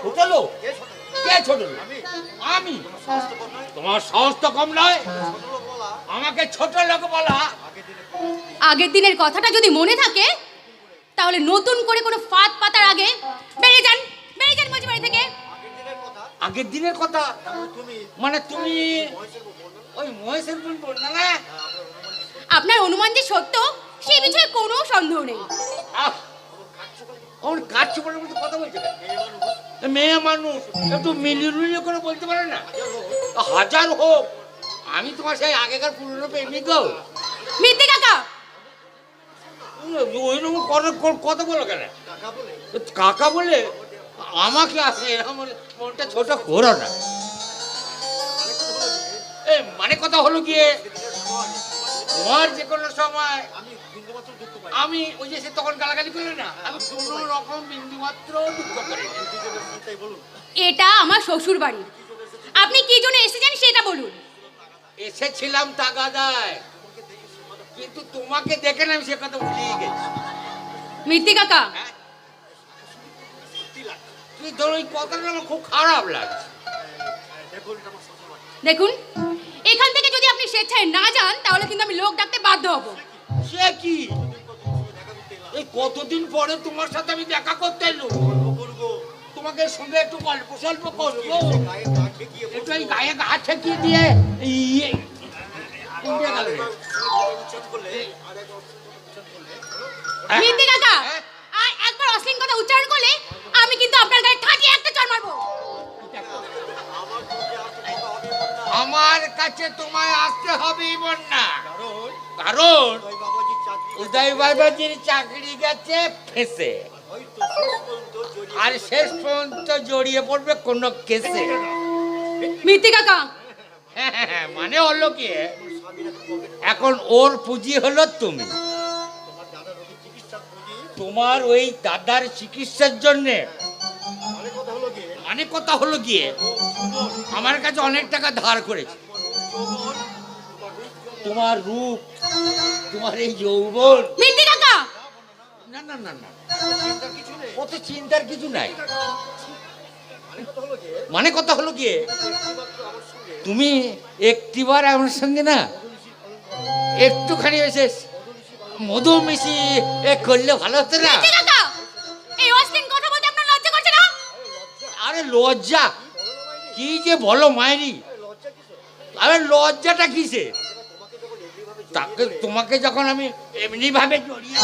ছোট লোক? কে ছোট লোক? আমি? তোমার সাহস তো কম নয় আমাকে ছোট লোক বলা। আগের দিনের কথাটা যদি মনে থাকে তাহলে নতুন করে কোনো ফাঁদ পাতার আগে বেরিয়ে যান বলছি বাড়ি থেকে। আগের দিনের কথা মানে তুমি ওই মহেশের বোন বললে না? আপনার অনুমান যে সত্য সেই বিষয়ে কোনো সন্দেহ নেই। কাটছে বলে কথা বলছে, মেয়ে মানুষ একটু মিলিয়ে করে বলতে পারে না? হাজার হোক আমি তোমার সেই আগেকার পুরনো প্রেমিক গো। মিথ্যে কাকা। ওইরকম কথা বলো কেন? কাকা বলে আমাকে আসে এরকম মনটা ছোট করো না। মানে কথা হলো গিয়ে তোমার যে কোনো সময় আমি ওই যে সে তখন গালাগালি করলে না, আমি কোনো রকম বিন্দু মাত্র দুঃখ করি। এটা আমার শ্বশুর বাড়ি, আপনি কি জন্য এসেছেন সেটা বলুন। এসেছিলাম তাগাদায়, কিন্তু তোমাকে দেখে না আমি সে কথা ভুলিয়ে গেছি। মিথ্যে কাকা। তুই ধরো ওই কথাটা আমার খুব খারাপ লাগছে। দেখুন, এখান থেকে যদি আপনি স্বেচ্ছায় না যান তাহলে কিন্তু আমি লোক ডাকতে বাধ্য হব। সে কি, এই কতদিন পরে তোমার সাথে আমি দেখা করতে এলাম, তোমাকে সঙ্গে একটু গল্প সল্প করবো, একটু এই গায়ে গা ঠেকিয়ে দিয়ে মিথ্যে কাকা, আর একবার অশ্লীল কথা উচ্চারণ করলে আমি কিন্তু আপনার গায়ে ঠাঁটিয়ে একটা চড় মারবো। আমার কাছে তোমায় আসতে হবেই না, কারণ উদয় বাবাজির চাকরি গেছে ফেসে, আর শেষ পর্যন্ত জড়িয়ে পড়বে কোন কেসে। মিথ্যে কাকা। মানে হলো কি, এখন ওর পুঁজি হলো তুমি, তোমার ওই দাদার চিকিৎসার জন্যে। মানে কথা হলো গিয়ে আমার কাছে অনেক টাকা ধার করেছে। তোমার রূপ, তোমার এই যৌবন। মিথ্যে কাকা। না না না না, ও তো চিন্তার কিছু নাই। মানে কথা হলো গিয়ে তুমি একটিবার আমার সঙ্গে না একটুখানি এসে মধু মিশি করলে ভালো হতো না? মিথ্যে কাকা, এই অশ্লীল কথা বলতে আপনার লজ্জা করছে না? আরে লজ্জা কি যে বলো মায়েরি, আরে লজ্জাটা কিসে? তাকে তোমাকে যখন আমি এমনি ভাবে জড়িয়ে